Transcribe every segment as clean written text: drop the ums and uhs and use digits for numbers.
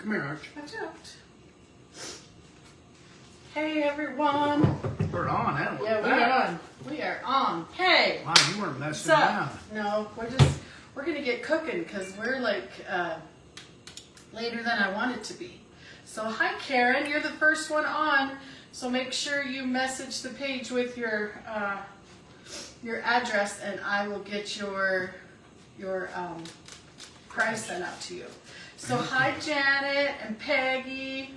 Come here, Arch. Watch out. Hey everyone. We're on, huh? Yeah, we are on. We are on. Hey. Wow, you weren't messing What's up? around. No, we're gonna get cooking because we're like later than I want it to be. So hi Karen, you're the first one on. So make sure you message the page with your address, and I will get your price sent out to you. So hi Janet and Peggy.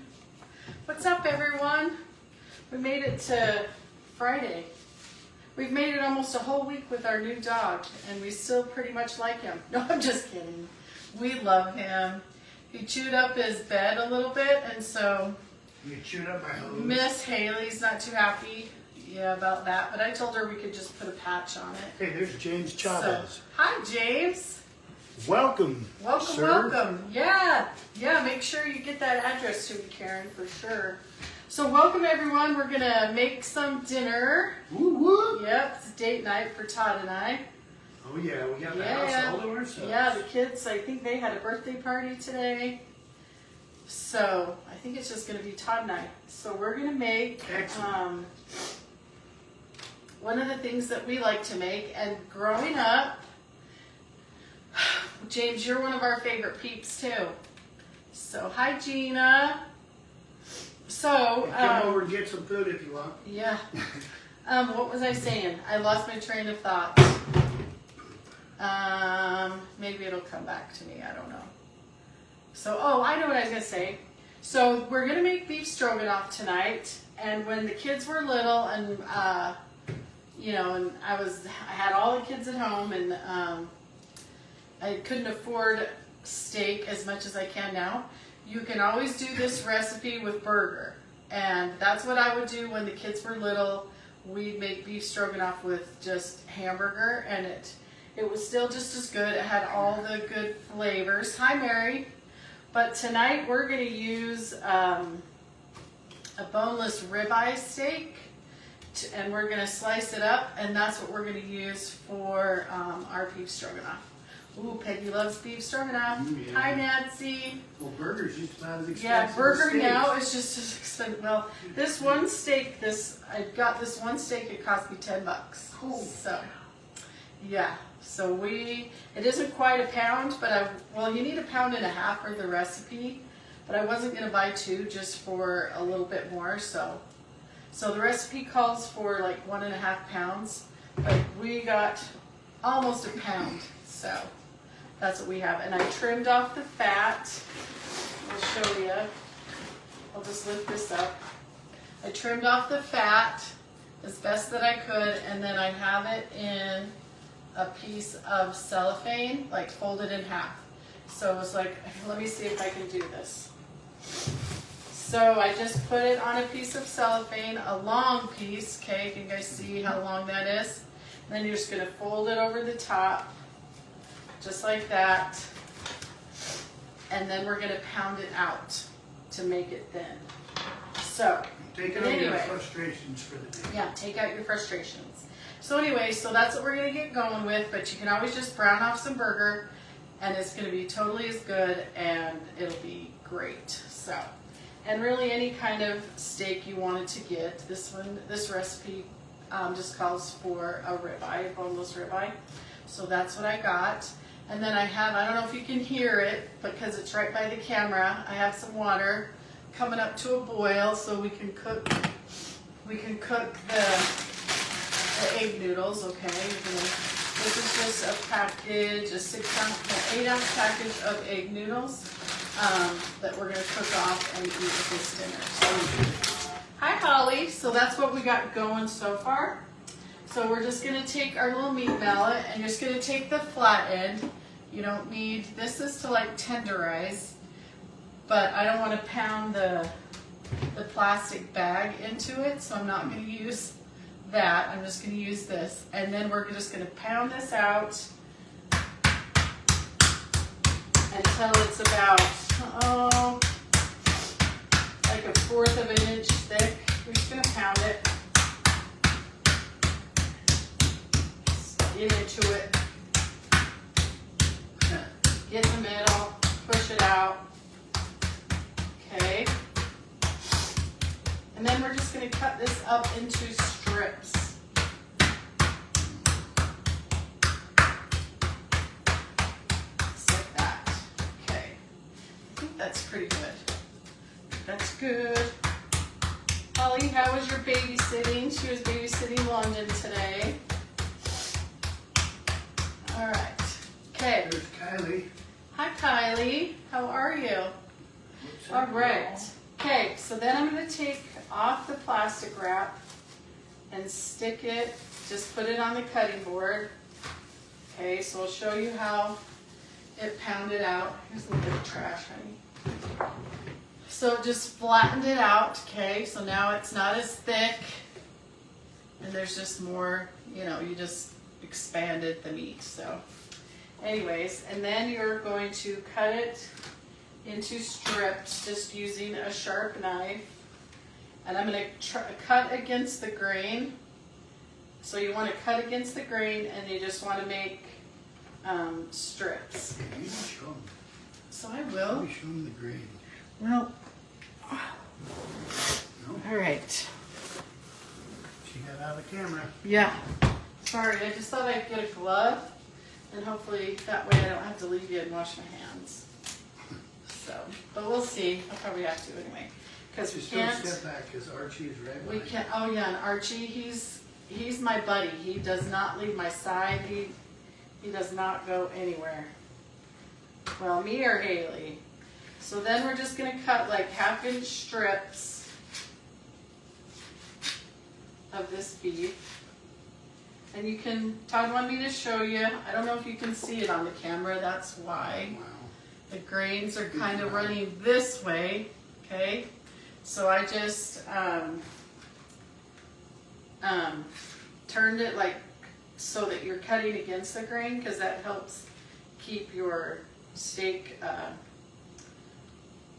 What's up everyone? We made it to Friday. We've made it almost a whole week with our new dog, and we still pretty much like him. No, I'm just kidding. We love him. He chewed up his bed a little bit, and so You chewed up my hose. Miss Haley's not too happy, about that. But I told her we could just put a patch on it. Hey, there's James So, Chavez. hi James. Welcome, Welcome, sir. welcome. Yeah. Make sure you get that address to me, Karen, for sure. So welcome everyone. We're gonna make some dinner. Woo woo. Yep, it's date night for Todd and I. Oh yeah, we got the Yeah. house all to ourselves. Yeah, the kids, I think they had a birthday party today. So I think it's just gonna be Todd and I. So we're gonna make one of the things that we like to make, and growing up, James, you're one of our favorite peeps too. So hi Gina. So Come over and get some food if you want. yeah. What was I saying? I lost my train of thought. Maybe it'll come back to me. I don't know. So, I know what I was gonna say. So we're gonna make beef stroganoff tonight. And when the kids were little, and and I had all the kids at home, and I couldn't afford steak as much as I can now. You can always do this recipe with burger, and that's what I would do when the kids were little. We'd make beef stroganoff with just hamburger, and it was still just as good. It had all the good flavors. Hi Mary. But tonight we're going to use a boneless ribeye steak, and we're going to slice it up, and that's what we're going to use for our beef stroganoff. Ooh, Peggy loves beef stroganoff. Ooh, yeah. Hi, Nancy. Well, burgers used to not as expensive. Yeah, burger as steaks. now is just as expensive. Well, this one steak, I got this one steak, it cost me $10. Oh. So, yeah. So it isn't quite a pound, but you need 1.5 pounds for the recipe. But I wasn't going to buy 2 just for a little bit more. So the recipe calls for like 1.5 pounds, but we got almost 1 pound. So that's what we have. And I trimmed off the fat. I'll show you. I'll just lift this up. I trimmed off the fat as best that I could, and then I have it in a piece of cellophane, like folded in half. So it was like, let me see if I can do this. So I just put it on a piece of cellophane, a long piece, okay? Can you guys see how long that is? And then you're just gonna fold it over the top, just like that. And then we're gonna pound it out to make it thin. So, Take out your frustrations for the day. yeah, take out your frustrations. So anyway, so that's what we're gonna get going with, but you can always just brown off some burger, and it's gonna be totally as good, and it'll be great. So, and really any kind of steak you wanted to get, this recipe just calls for a ribeye, a boneless ribeye. So that's what I got. And then I don't know if you can hear it because it's right by the camera, I have some water coming up to a boil so we can cook the egg noodles, okay? This is just a package, a 8-ounce package of egg noodles that we're gonna cook off and eat with this dinner. So, hi Holly, so that's what we got going so far. So we're just gonna take our little meat mallet and just gonna take the flat end. You don't need, this is to like tenderize, but I don't wanna pound the plastic bag into it, so I'm not gonna use that. I'm just going to use this, and then we're just going to pound this out until it's about like 1/4 of an inch thick. We're just going to pound it, get into it, get in the middle, push it out, Okay. And then we're just going to cut this up into strips. Just like that. Okay. I think that's pretty good. That's good. Holly, how was your babysitting? She was babysitting London today. All right. Okay. There's Kylie. Hi, Kylie. How are you? All right. Okay, so then I'm going to take off the plastic wrap and stick it, just put it on the cutting board. Okay, so I'll show you how it pounded out. Here's a little bit of trash, honey. So just flattened it out, okay, so now it's not as thick and there's just more, you just expanded the meat. So anyways, and then you're going to cut it into strips just using a sharp knife. And I'm going to cut against the grain. So you want to cut against the grain and you just want to make strips. Yeah, you can show them. So I will. You show them the grain. Well, No? all right. She got out of the camera. Yeah. Sorry, I just thought I'd get a glove and hopefully that way I don't have to leave you and wash my hands. So, but we'll see. I'll probably have to anyway. Because we Just can't. don't step back because Archie is right We behind can't. Oh yeah, and Archie, he's my buddy. He does not leave my side. He does not go anywhere. Well, me or Haley. So then we're just gonna cut like 1/2-inch strips of this beef. And you can, Todd wanted me to show you. I don't know if you can see it on the camera. That's why. Wow. The grains are kind of running this way, okay? So I just turned it like so that you're cutting against the grain because that helps keep your steak,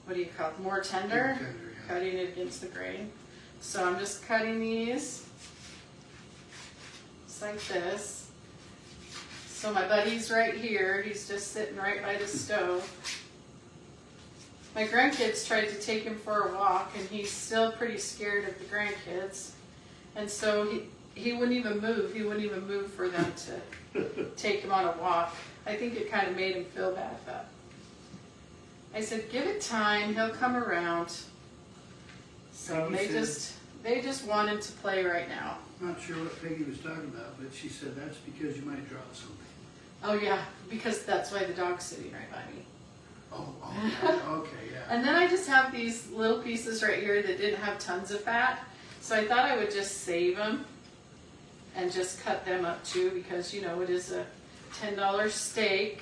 what do you call it, more tender? More tender, yeah. Cutting it against the grain. So I'm just cutting these just like this. So my buddy's right here. He's just sitting right by the stove. My grandkids tried to take him for a walk, and he's still pretty scared of the grandkids. And so he wouldn't even move. He wouldn't even move for them to take him on a walk. I think it kind of made him feel bad, but I said, give it time. He'll come around. So Peggy they just want him to play right now. Not sure what Peggy was talking about, but she said that's because you might drop something. Oh yeah, because that's why the dog's sitting right by me. Oh, okay, yeah. And then I just have these little pieces right here that didn't have tons of fat. So I thought I would just save them and just cut them up too because, it is a $10 steak.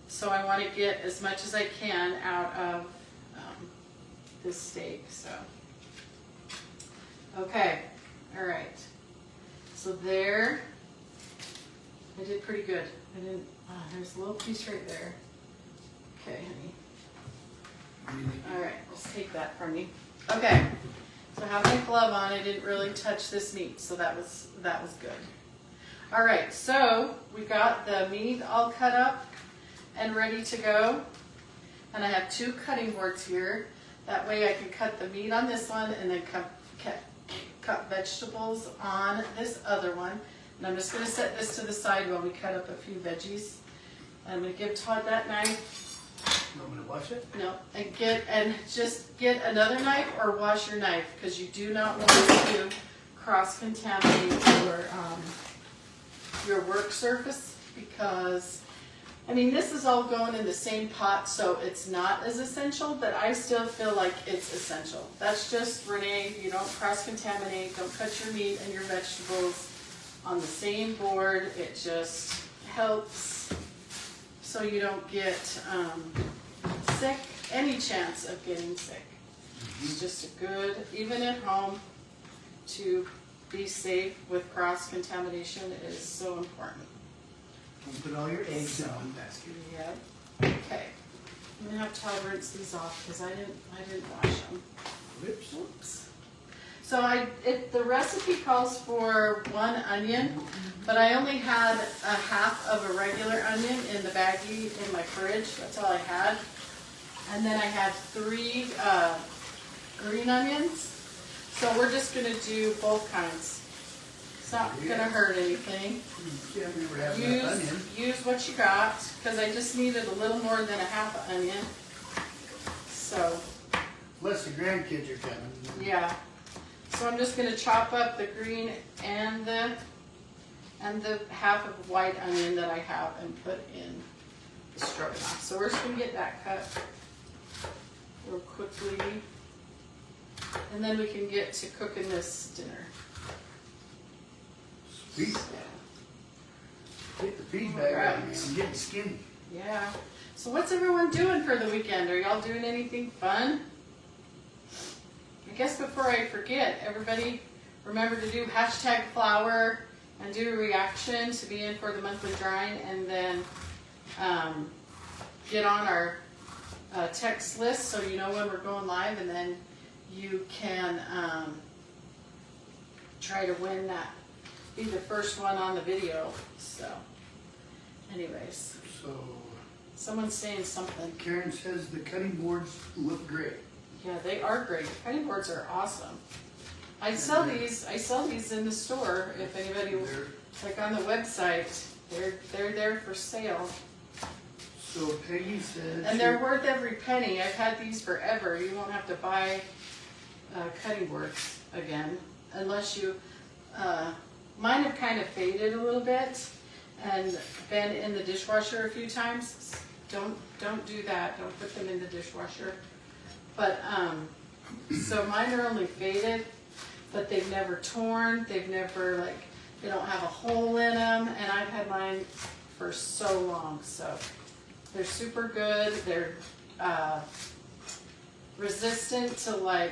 So I want to get as much as I can out of this steak. So, okay, all right. So there, I did pretty good. There's a little piece right there. Okay, honey. All right, let's take that from me. Okay, so I have my glove on. I didn't really touch this meat, so that was good. All right, so we got the meat all cut up and ready to go. And I have 2 cutting boards here. That way I can cut the meat on this one and then cut vegetables on this other one. And I'm just going to set this to the side while we cut up a few veggies. I'm going to give Todd that knife. You want me to wash it? No, and just get another knife or wash your knife because you do not want to cross-contaminate your work surface because, this is all going in the same pot, so it's not as essential, but I still feel like it's essential. That's just, Renee, you don't cross-contaminate, don't cut your meat and your vegetables on the same board. It just helps so you don't get sick, any chance of getting sick. It's just a good, even at home, to be safe with cross-contamination is so important. Don't put all your eggs in one basket. Yep. Okay. I'm gonna have to rinse these off because I didn't wash them. Whoops. Oops. So the recipe calls for 1 onion, but I only had a half of a regular onion in the baggie in my fridge. That's all I had. And then I had 3 green onions. So we're just gonna do both kinds. It's not gonna hurt anything. Yeah, we were having enough onion. Use what you got, because I just needed a little more than a half an onion. So, Plus the grandkids are coming. yeah. So I'm just gonna chop up the green and the half of white onion that I have and put in the stroganoff. So we're just gonna get that cut real quickly. And then we can get to cooking this dinner. Sweet. Get the feedback out of me. I'm getting skinny. Yeah. So what's everyone doing for the weekend? Are y'all doing anything fun? I guess before I forget, everybody remember to do #flower and do a reaction to be in for the monthly drawing, and then get on our text list so you know when we're going live, and then you can try to win that, be the first one on the video. So anyways, So someone's saying something. Karen says the cutting boards look great. Yeah, they are great. Cutting boards are awesome. I sell these in the store. If anybody, like on the website, they're there for sale. So Peggy said. And they're worth every penny. I've had these forever. You won't have to buy cutting boards again, unless you. Mine have kind of faded a little bit and been in the dishwasher a few times. Don't do that. Don't put them in the dishwasher. But so mine are only faded, but they've never torn. They've never they don't have a hole in them, and I've had mine for so long. So they're super good. They're resistant to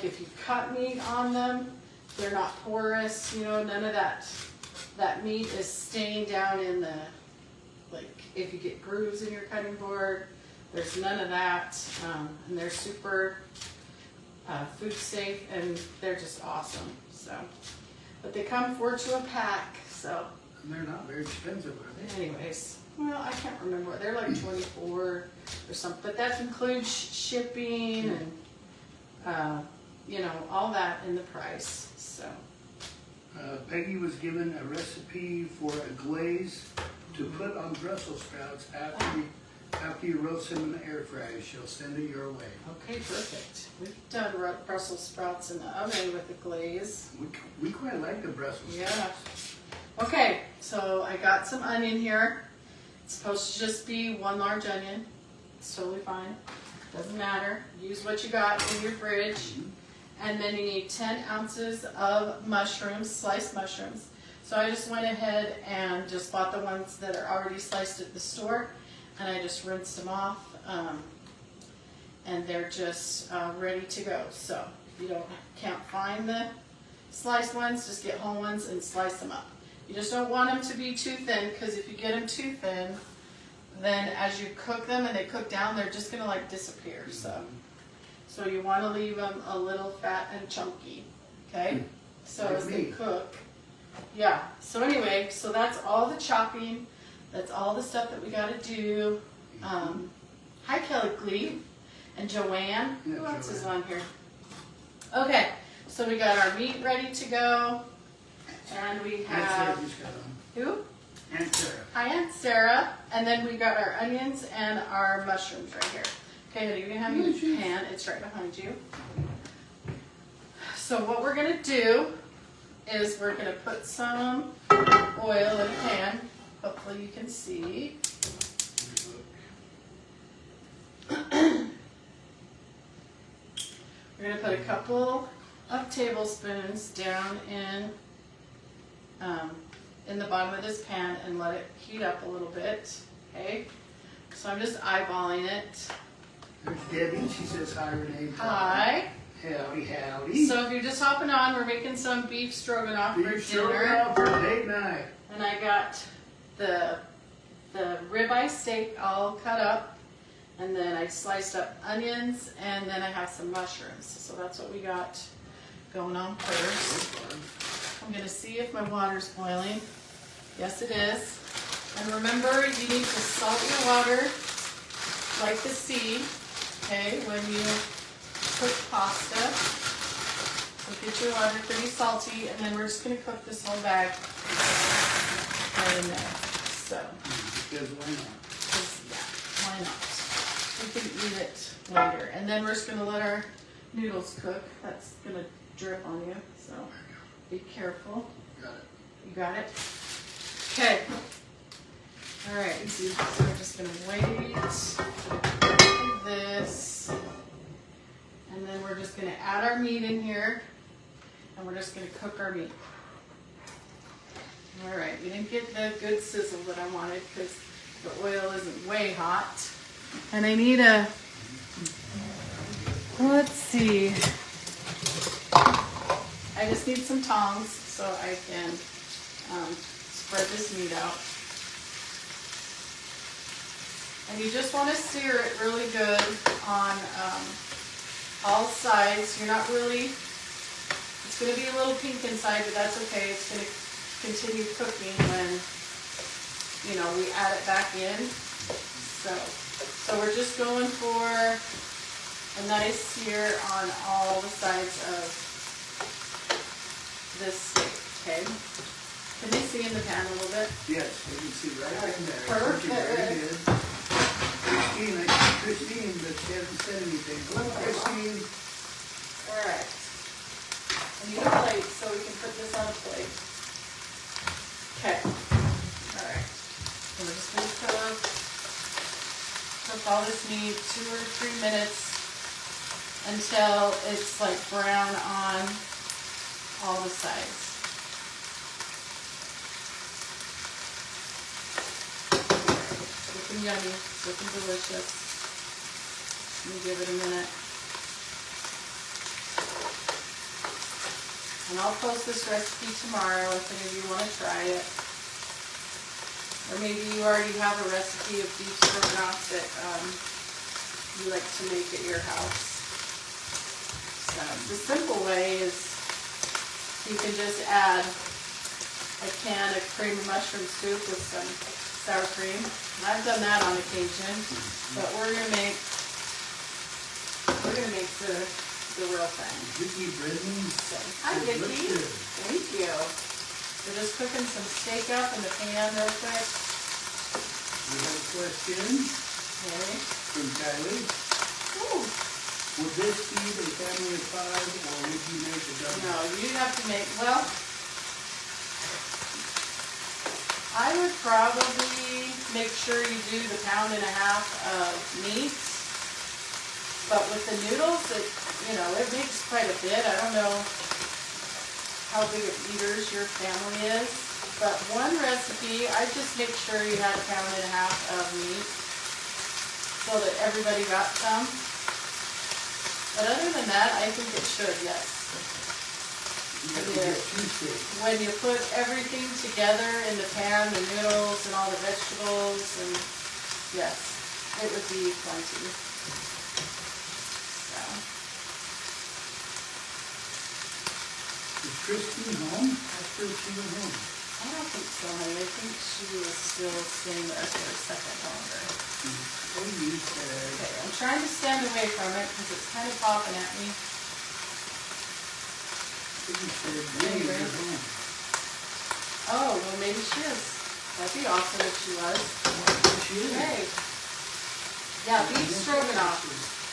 if you cut meat on them, they're not porous. You know, none of that meat is staying down in the if you get grooves in your cutting board. There's none of that, and they're super food safe, and they're just awesome. So, but they come 4 to a pack. So, And they're not very expensive, are they? anyways, well, I can't remember. They're like 24 or something, but that includes shipping and all that in the price. So, Peggy was given a recipe for a glaze to put on Brussels sprouts after you roast them in the air fryer. She'll send it your way. okay, perfect. We've done Brussels sprouts in the oven with the glaze. We quite like the Brussels Yeah. sprouts. Okay, so I got some onion here. It's supposed to just be 1 large onion. It's totally fine. Doesn't matter. Use what you got in your fridge. And then you need 10 ounces of mushrooms, sliced mushrooms. So I just went ahead and just bought the ones that are already sliced at the store, and I just rinsed them off, and they're just ready to go. So if you can't find the sliced ones, just get whole ones and slice them up. You just don't want them to be too thin, because if you get them too thin, then as you cook them and they cook down, they're just gonna disappear. So you want to leave them a little fat and chunky, okay? So Like as they me. cook, yeah. So anyway, so that's all the chopping. That's all the stuff that we got to do. Hi, Kelly Glee and Joanne. Yeah, Who else is Joanne. on here? Okay, so we got our meat ready to go, and we Aunt have Sarah just got on. who? Aunt Sarah. Hi, Aunt Sarah. And then we got our onions and our mushrooms right here. Okay, honey, you're gonna have your pan. It's right behind you. So what we're gonna do is we're gonna put some oil in the pan. Hopefully you can see. We're gonna put a couple of tablespoons down in the bottom of this pan and let it heat up a little bit. Okay, so I'm just eyeballing it. There's Debbie. She says hi, Renee. Hi. Howdy, howdy. So if you're just hopping on, we're making some beef stroganoff for Beef dinner. stroganoff for date night. And I got the ribeye steak all cut up, and then I sliced up onions, and then I have some mushrooms. So that's what we got going on first. I'm gonna see if my water's boiling. Yes, it is. And remember, you need to salt your water like to see, okay, when you cook pasta. So get your water pretty salty, and then we're just gonna cook this whole bag right in there. So, Because why not? yeah, why not? We can eat it later, and then we're just gonna let our noodles cook. That's gonna drip on you, so be careful. Got it. You got it? Okay. All right, so we're just gonna wait like this, and then we're just gonna add our meat in here, and we're just gonna cook our meat. All right, we didn't get the good sizzle that I wanted because the oil isn't way hot, and I need a. Let's see. I just need some tongs so I can spread this meat out. And you just want to sear it really good on all sides. You're not really, it's going to be a little pink inside, but that's okay. It's going to continue cooking when, you know, we add it back in. So we're just going for a nice sear on all the sides of this steak, okay? Can you see in the pan a little bit? Yes, you can see right in there. Perfect. Very good. Christine, I see Christine, but she hasn't said anything. Hello, Christine. All right. I need a plate so we can put this on a plate. Okay. All right. So we're just going to cook all this meat 2 or 3 minutes until it's like brown on all the sides. Looking yummy, looking delicious. Let me give it a minute. And I'll post this recipe tomorrow if any of you want to try it. Or maybe you already have a recipe of beef stroganoff that you like to make at your house. So the simple way is you can just add a can of cream of mushroom soup with some sour cream. And I've done that on occasion, but we're gonna make the real thing. Vicky Britton. Hi Vicki. Thank you. We're just cooking some steak up in the pan real quick. We have a question Okay. from Kylie. Ooh. Would this feed a family of 5, or would you make a double? No, you have to make, well, I would probably make sure you do the 1.5 pounds of meat. But with the noodles, it, you know, it makes quite a bit. I don't know how big of eaters your family is. But one recipe, I just make sure you had 1.5 pounds of meat so that everybody got some. But other than that, I think it should, yes. You have to get 2 steaks. When you put everything together in the pan, the noodles and all the vegetables, and yes, it would be plenty. So. Is Christine home? I thought she was home. I don't think so, honey. I think she was still staying with us for a second longer. What do you say? Okay, I'm trying to stand away from it because it's kind of popping at me. You said maybe you're home. Oh, well, maybe she is. That'd be awesome if she was. She is. Okay. Yeah, beef stroganoff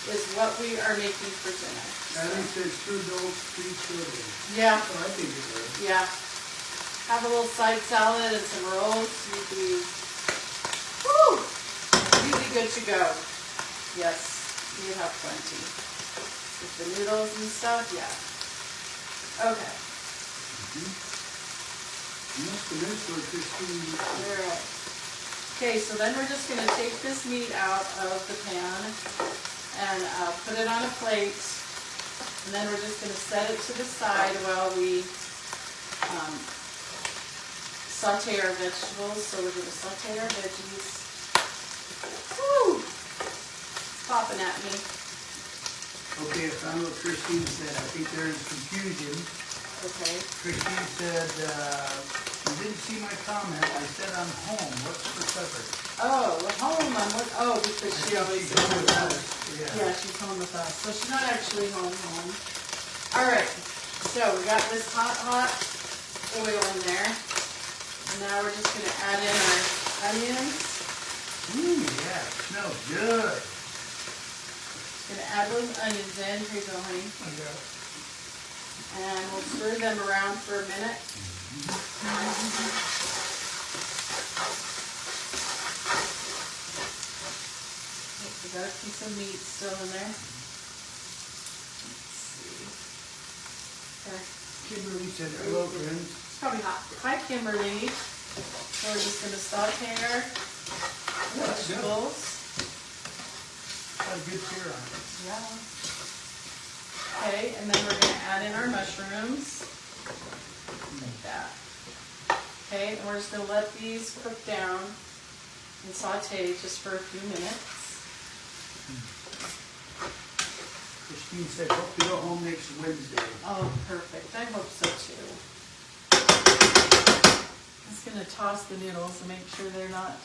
is what we are making for dinner. Kylie says 2 adults, 3 children. Yeah, Oh, I think it would. yeah. Have a little side salad and some rolls. You'd be, woo! You'd be good to go. Yes, you have plenty. With the noodles and stuff, yeah. Okay. You must have missed where Christine. Alright. Okay, so then we're just going to take this meat out of the pan and put it on a plate. And then we're just going to set it to the side while we saute our vegetables. So we're going to saute our veggies. Woo! It's popping at me. Okay, I found what Christine said. I think there is confusion. Okay. Christine said You didn't see my comment. I said I'm home. What's for supper? Oh, we're home. Oh, because she always is home with us. Yeah. Yeah, she's home with us. So she's not actually home. All right. So we got this hot oil in there. And now we're just going to add in our onions. Ooh, yeah. It smells good. Going to add those onions in. Here you go, honey. And we'll stir them around for a minute. We got a piece of meat still in there. Let's see. Okay. Kimberly said hello, friends. It's probably hot. Hi, Kimberly. So we're just going to saute our vegetables. Got a good sear on it. Yeah. Okay, and then we're going to add in our mushrooms. Like that. Okay, and we're just going to let these cook down and saute just for a few minutes. Christine said, hope to go home next Wednesday. Oh, perfect. I hope so too. I'm just going to toss the noodles and make sure they're not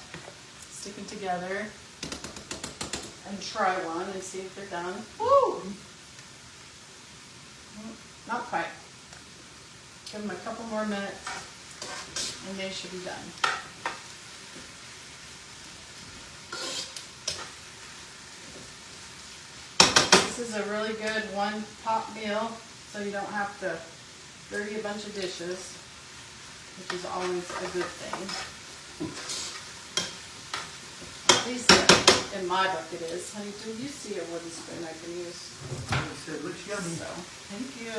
sticking together. And try one and see if they're done. Woo! Not quite. Give them a couple more minutes and they should be done. This is a really good one-pot meal, so you don't have to dirty a bunch of dishes, which is always a good thing. At least in my book it is. Honey, do you see a wooden spoon I can use? It looks yummy. So, thank you.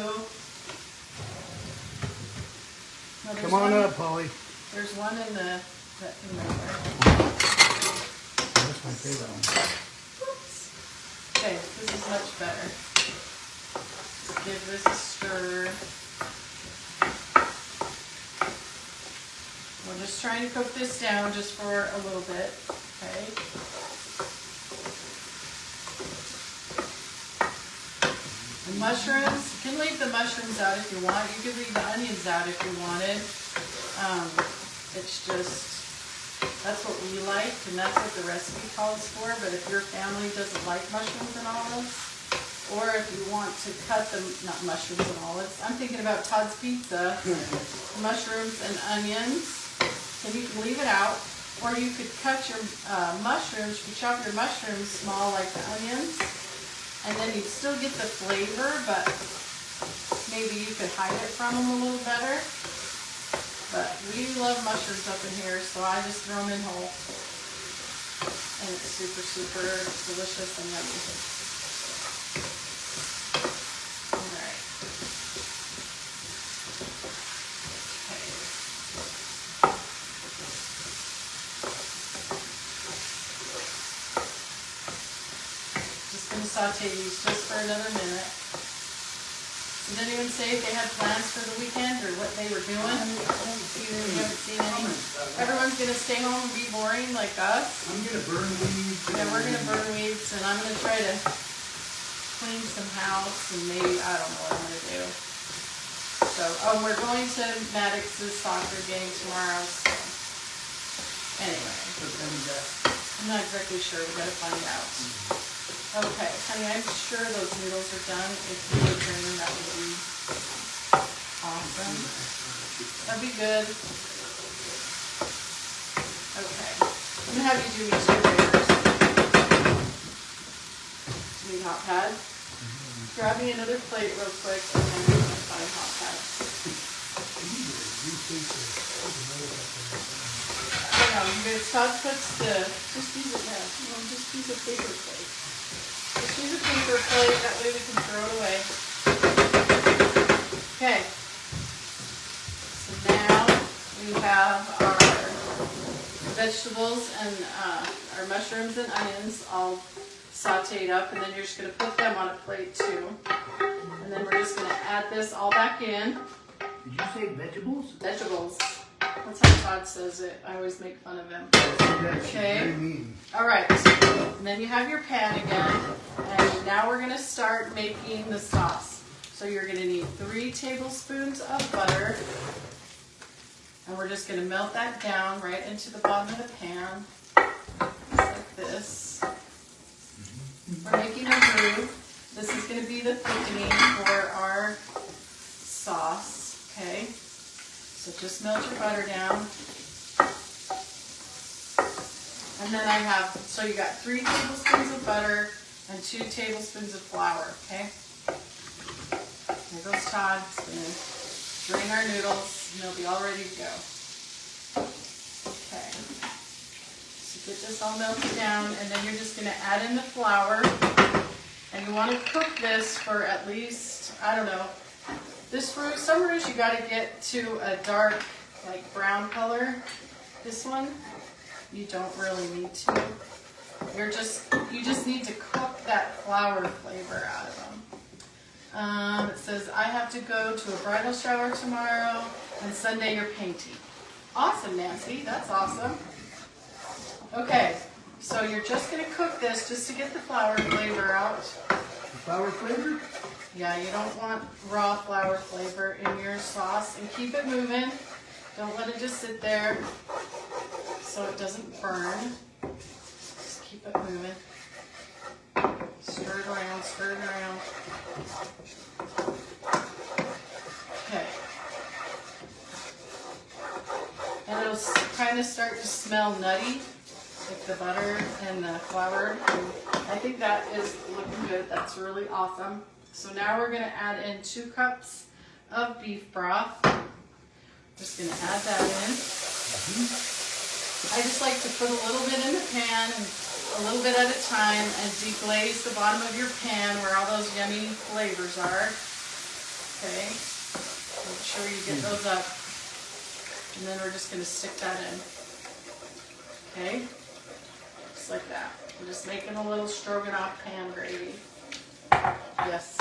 No, Come on up, Polly. There's one in the thing right there. That's my favorite one. Oops. Okay, this is much better. Give this a stir. We're just trying to cook this down just for a little bit, okay? The mushrooms, you can leave the mushrooms out if you want. You could leave the onions out if you wanted. It's just, that's what we like, and that's what the recipe calls for. But if your family doesn't like mushrooms and olives, or if you want to cut them, not mushrooms and olives, I'm thinking about Todd's Pizza, mushrooms and onions, and you can leave it out. Or you could cut your mushrooms, you could chop your mushrooms small like the onions, and then you'd still get the flavor, but maybe you could hide it from them a little better. But we love mushrooms up in here, so I just throw them in whole. And it's super, super delicious and yummy. All right. Okay. Just going to saute these just for another minute. Did anyone say if they had plans for the weekend or what they were doing? You haven't seen any? Everyone's going to stay home and be boring like us? I'm going to burn weeds. Yeah, we're going to burn weeds, and I'm going to try to clean some house, and maybe, I don't know what I'm going to do. So, we're going to Maddox's soccer game tomorrow, so. Anyway. I'm not exactly sure. We got to find out. Okay, honey, I'm sure those noodles are done. If you would bring them, that would be awesome. That'd be good. Okay, I'm gonna have you do me 2 favors. Do you need hot pad? Grab me another plate real quick, and then we're gonna find hot pad. I know, you guys, Todd puts just use it now. No, just use a paper plate. Just use a paper plate, that way we can throw it away. Okay. So now we have our vegetables and our mushrooms and onions all sauteed up, and then you're just going to put them on a plate too. And then we're just going to add this all back in. Did you say vegetables? Vegetables. That's how Todd says it. I always make fun of him. Okay. Very mean. All right. And then you have your pan again. And now we're going to start making the sauce. So you're going to need 3 tablespoons of butter. And we're just gonna melt that down right into the bottom of the pan, just like this. We're making a roux. This is gonna be the thickening for our sauce, okay? So just melt your butter down. And then I have, so you got 3 tablespoons of butter and 2 tablespoons of flour, okay? There goes Todd. He's gonna drain our noodles and they'll be all ready to go. Okay. So get this all melted down and then you're just gonna add in the flour. And you wanna cook this for at least, I don't know, this roux, some roux you gotta get to a dark, like brown color. This one, you don't really need to. You just need to cook that flour flavor out of them. It says, I have to go to a bridal shower tomorrow and Sunday you're painting. Awesome, Nancy, that's awesome. Okay, so you're just gonna cook this just to get the flour flavor out. The flour flavor? Yeah, you don't want raw flour flavor in your sauce, and keep it moving. Don't let it just sit there so it doesn't burn. Just keep it moving. Stir it around, stir it around. Okay. And it'll kind of start to smell nutty, like the butter and the flour. And I think that is looking good. That's really awesome. So now we're going to add in 2 cups of beef broth. Just going to add that in. I just like to put a little bit in the pan and a little bit at a time and deglaze the bottom of your pan where all those yummy flavors are. Okay. Make sure you get those up. And then we're just going to stick that in. Okay. Just like that. We're just making a little stroganoff pan gravy. Yes.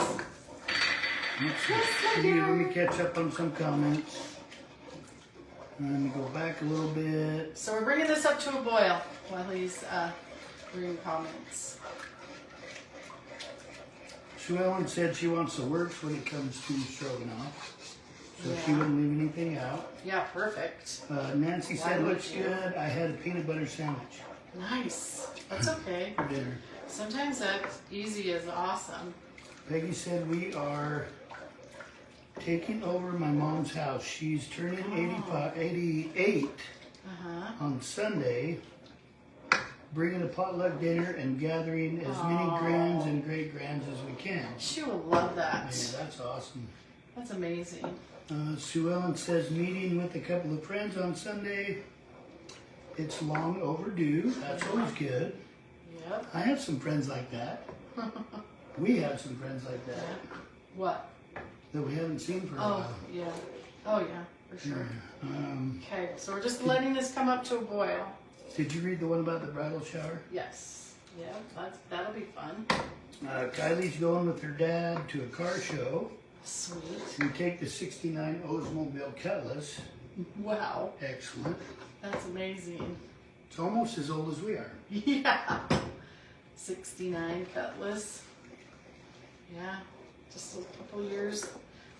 Let me catch up on some comments. Let me go back a little bit. So we're bringing this up to a boil while he's reading comments. Sue Ellen said she wants the works when it comes to stroganoff. So Yeah. she wouldn't leave anything out. Yeah, perfect. Nancy Why said, would looks you? good. I had a peanut butter sandwich Nice. That's okay. for dinner. Sometimes that easy is awesome. Peggy said we are taking over my mom's house. She's turning 88 Uh-huh. on Sunday, bringing a potluck dinner and gathering as many Aw. grands and great-grands as we can. She will love that. Yeah, that's awesome. That's amazing. Sue Ellen says meeting with a couple of friends on Sunday. It's long overdue. That's always good. Yep. I have some friends like that. We have some friends like that What? that we haven't seen for a Oh, while. yeah. Oh, yeah, for sure. Yeah. Okay, so we're just letting this come up to a boil. Did you read the one about the bridal shower? Yes. Yeah, that'll be fun. Kylie's going with her dad to a car show. Sweet. We take the 69 Oldsmobile Cutlass. Wow. Excellent. That's amazing. It's almost as old as we are. Yeah. 69 Cutlass. Yeah. Just a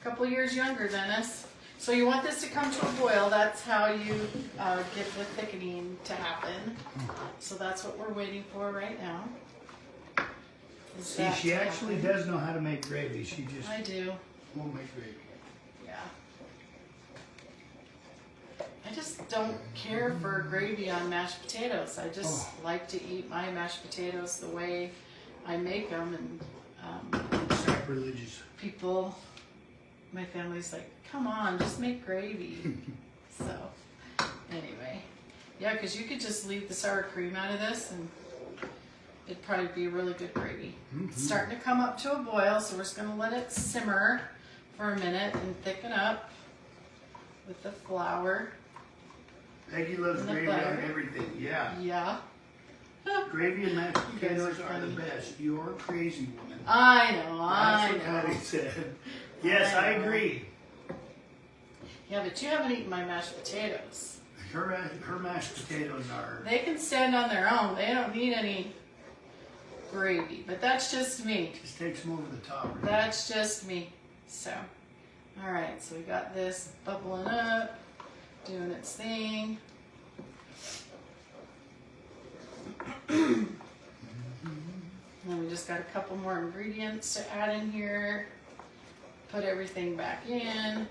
couple years younger than us. So you want this to come to a boil. That's how you get the thickening to happen. So that's what we're waiting for right now. Is See, that she to actually happen. does know how to make gravy. She just I do. won't make gravy. Yeah. I just don't care for gravy on mashed potatoes. I just like to eat my mashed potatoes the way I make them, and Sacrilegious. people, my family's like, come on, just make gravy. So, anyway. Yeah, because you could just leave the sour cream out of this and it'd probably be really good gravy. It's starting to come up to a boil, so we're just going to let it simmer for a minute and thicken up with the flour. Peggy loves And the gravy on butter. everything. Yeah. Yeah. Gravy and mashed You guys potatoes are are the funny. best. You're a crazy woman. I know, That's I what know. Kylie said. Yes, I agree. Yeah, but you haven't eaten my mashed potatoes. Her mashed potatoes are. They can stand on their own. They don't need any gravy, but that's just me. Just takes them over the top. Really. That's just me. So, all right, so we got this bubbling up. doing its thing. And then we just got a couple more ingredients to add in here. Put everything back in.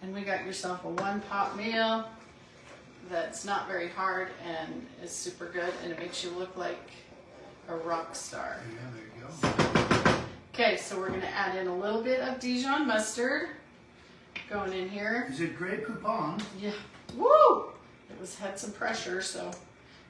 And we got yourself a one-pot meal that's not very hard and is super good, and it makes you look like a rock star. Yeah, there you go. Okay, so we're gonna add in a little bit of Dijon mustard going in here. Is it Grey Poupon? Yeah, woo! It had some pressure, so.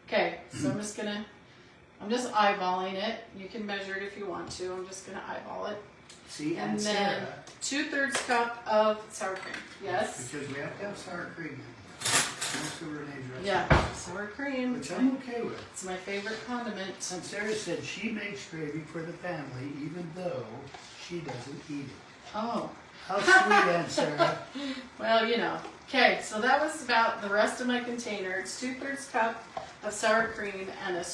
Okay, so I'm just eyeballing it. You can measure it if you want to. I'm just gonna eyeball it. See, And then Sarah, 2/3 cup of sour cream. Yes? because we have to have sour cream. Most of Renee's recipes. Yeah, sour cream. Which I'm okay with. It's my favorite condiment. And Sarah said she makes gravy for the family even though she doesn't eat it. Oh. How sweet, Aunt Sarah. Well, you know. Okay, so that was about the rest of my container. It's 2/3 cup of sour cream and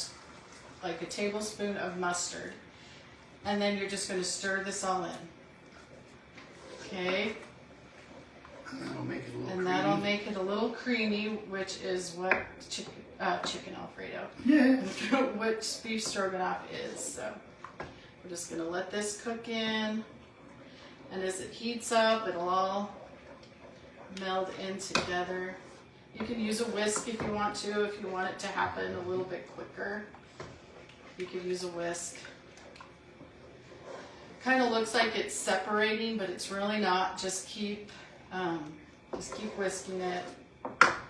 like a tablespoon of mustard. And then you're just going to stir this all in. Okay. And that'll make it a little And creamy. that'll make it a little creamy, which is what chicken Alfredo, Yeah. which beef stroganoff is. So we're just going to let this cook in. And as it heats up, it'll all meld in together. You can use a whisk if you want to, if you want it to happen a little bit quicker. You could use a whisk. Kind of looks like it's separating, but it's really not. Just keep whisking it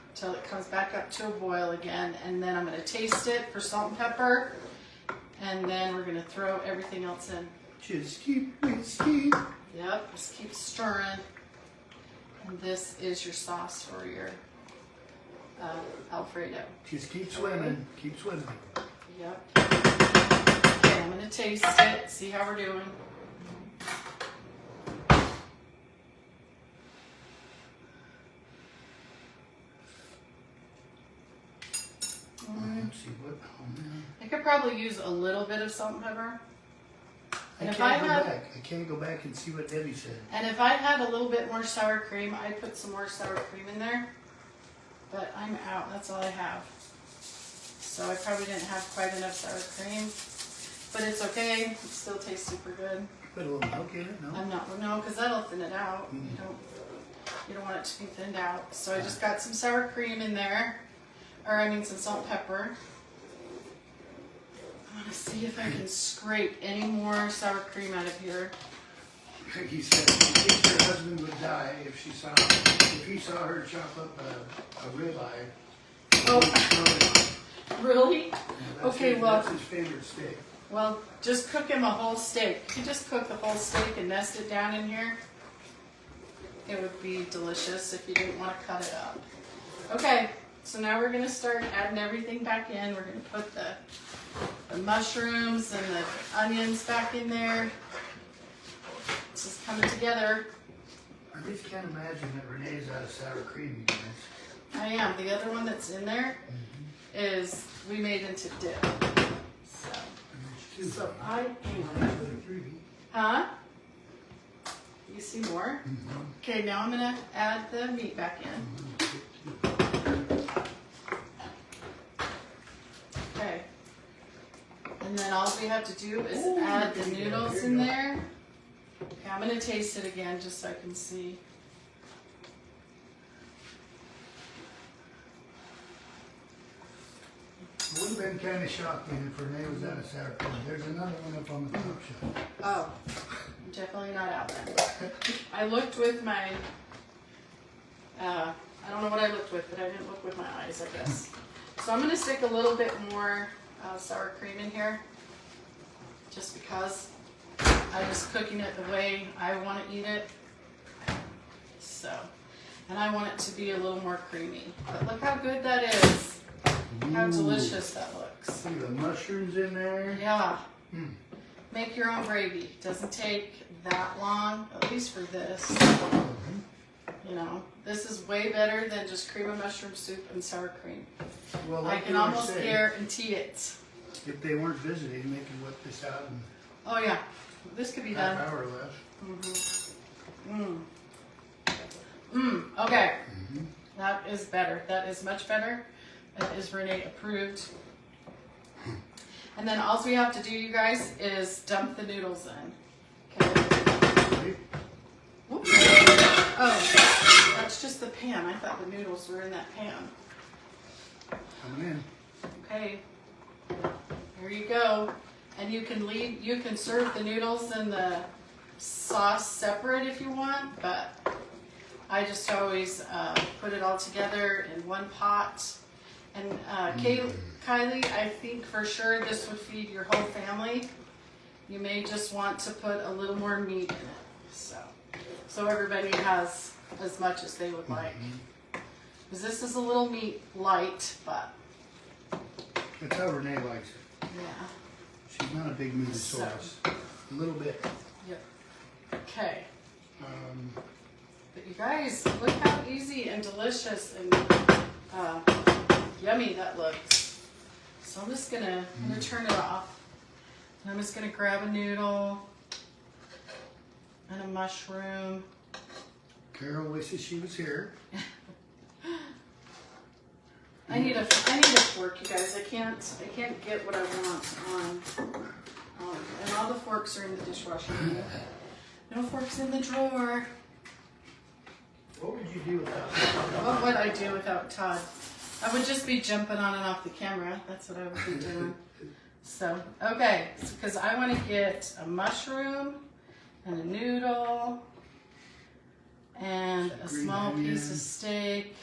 until it comes back up to a boil again. And then I'm going to taste it for salt and pepper. And then we're going to throw everything else in. Just keep whisking. Yep, just keep stirring. And this is your sauce for your Alfredo. Just keep swimming. Keep swimming. Yep. Okay, I'm going to taste it, see how we're doing. Let's see what. Oh man. I could probably use a little bit of salt and pepper. And I if can't I go had- back. I can't go back and see what Debbie said. And if I had a little bit more sour cream, I'd put some more sour cream in there. But I'm out, that's all I have. So I probably didn't have quite enough sour cream. But it's okay, it still tastes super good. Put a little milk in it, no? No, because that'll thin it out. Mm. You don't want it to be thinned out. So I just got some sour cream in there. Or I mean some salt and pepper. I want to see if I can scrape any more sour cream out of here. He said she thinks her husband would die if he saw her chop up a ribeye. Oh, really? Okay, well- That's his favorite steak. Well, just cook him a whole steak. If you just cook the whole steak and nest it down in here, it would be delicious if you didn't want to cut it up. Okay, so now we're going to start adding everything back in. We're going to put the mushrooms and the onions back in there. This is coming together. I just can't imagine that Renee's out of sour cream, you guys. I am. The other one that's in there is we made into dip. So I am. Huh? You see more? Okay, now I'm gonna add the meat back in. Okay. And then all we have to do is add the noodles in there. Okay, I'm gonna taste it again just so I can see. It would have been kind of shocking if Renee was out of sour cream. There's another one up on the top shelf. Oh, I'm definitely not out then. I looked with my, I don't know what I looked with, but I didn't look with my eyes, I guess. So I'm going to stick a little bit more sour cream in here, just because I'm just cooking it the way I want to eat it. So, and I want it to be a little more creamy. But look how good that is. How delicious that looks. See the mushrooms in there? Yeah. Mm. Make your own gravy. Doesn't take that long, at least for this. You know, this is way better than just cream of mushroom soup and sour cream. Well, I like can you were almost saying, guarantee it. if they weren't visiting, they could whip this out in Oh yeah, this could be half done. hour or less. Okay. That is better. That is much better. That is Renee approved. And then all we have to do, you guys, is dump the noodles in. Okay. Whoops. Oh, that's just the pan. I thought the noodles were in that pan. Coming in. Okay. Here you go. And you can serve the noodles and the sauce separate if you want, but I just always put it all together in one pot. And Kylie, I think for sure this would feed your whole family. You may just want to put a little more meat in it, so everybody has as much as they would like. Because this is a little meat light, but That's how Renee likes it. yeah. She's not a big meat sauce. A little bit. Yep. Okay. But you guys, look how easy and delicious and yummy that looks. So I'm just gonna turn it off. And I'm just gonna grab a noodle and a mushroom. Carol wishes she was here. I need a fork, you guys. I can't get what I want on. And all the forks are in the dishwasher. No forks in the drawer. What would you do without What would I do without Todd? I would just be jumping on and off the camera. That's what I would be doing. So, okay, because I want to get a mushroom and a noodle and a small piece of steak.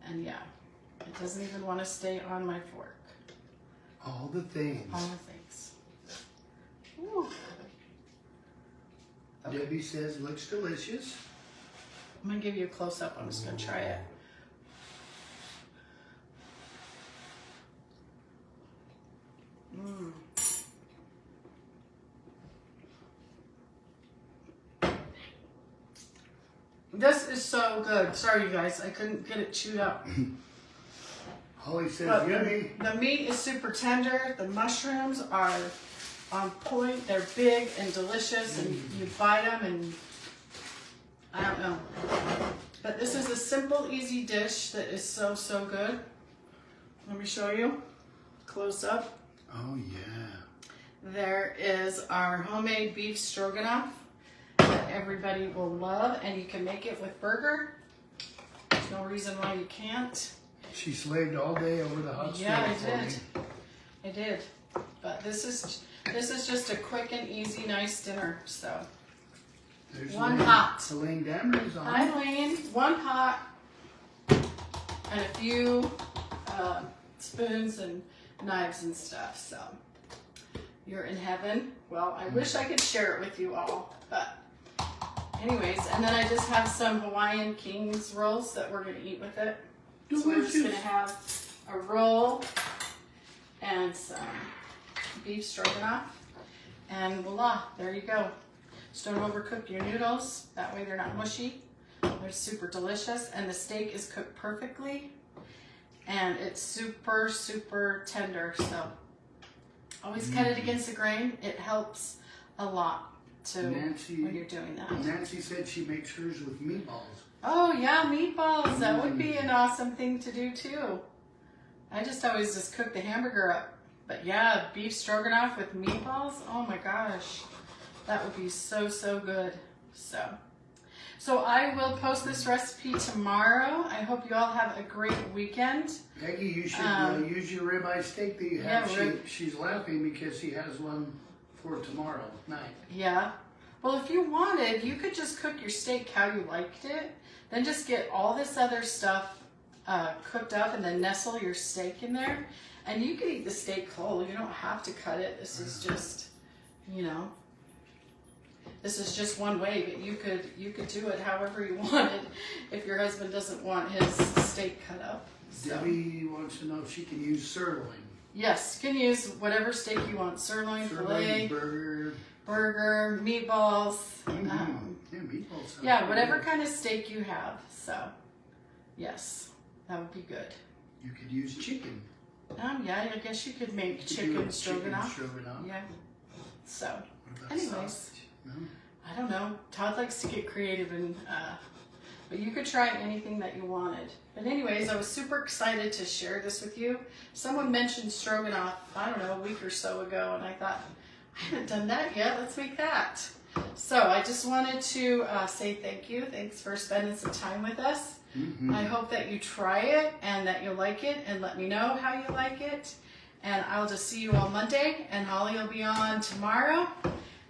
And yeah, it doesn't even want to stay on my fork. all the things? All the things. Ooh. Okay. Debbie says looks delicious. I'm going to give you a close-up. I'm just going to try it. Mmm. This is so good. Sorry, you guys. I couldn't get it chewed up. Holly says But yummy. the meat is super tender. The mushrooms are on point. They're big and delicious, and you bite them, and I don't know. But this is a simple, easy dish that is so, so good. Let me show you close up. Oh yeah. There is our homemade beef stroganoff that everybody will love, and you can make it with burger. There's no reason why you can't. She slaved all day over the hot Yeah, stove I for did. me. I did. But this is just a quick and easy, nice dinner. So There's one Elaine. pot. Elaine Dameron's on. Hi, Lane. One pot and a few spoons and knives and stuff. So you're in heaven. Well, I wish I could share it with you all, but anyways. And then I just have some Hawaiian Kings rolls that we're gonna eat with it. So we're just gonna have a roll and some beef stroganoff, and voila, there you go. Just don't overcook your noodles. That way they're not mushy. They're super delicious, and the steak is cooked perfectly, and it's super, super tender. So always cut it against the grain. It helps a lot when you're doing that. Nancy said she makes hers with meatballs. Oh yeah, meatballs. That would be an awesome thing to do too. I just always just cook the hamburger up. But yeah, beef stroganoff with meatballs. Oh my gosh. That would be so, so good. So I will post this recipe tomorrow. I hope you all have a great weekend. Peggy, you should use your ribeye steak that you have. She's laughing because she has one for tomorrow night. Yeah. Well, if you wanted, you could just cook your steak how you liked it. Then just get all this other stuff cooked up and then nestle your steak in there. And you can eat the steak whole. You don't have to cut it. This is just, this is just one way. But you could do it however you wanted if your husband doesn't want his steak cut up. So. Debbie wants to know if she can use sirloin. Yes, you can use whatever steak you want. Sirloin, filet, burger, meatballs. Yeah, meatballs. Yeah, whatever kind of steak you have. So, yes, that would be good. You could use chicken. Yeah, I guess you could make chicken stroganoff. Yeah. So, anyways, No? I don't know. Todd likes to get creative and But you could try anything that you wanted. But anyways, I was super excited to share this with you. Someone mentioned stroganoff, I don't know, a week or so ago, and I thought, I haven't done that yet, let's make that. So I just wanted to say thank you. Thanks for spending some time with us. I hope that you try it and that you'll like it, and let me know how you like it. And I'll just see you on Monday, and Holly will be on tomorrow.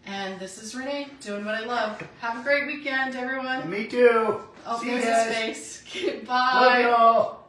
And this is Renee, doing what I love. Have a great weekend, everyone. Me too. Oh, See you there's guys. his face. Okay, Love bye. y'all.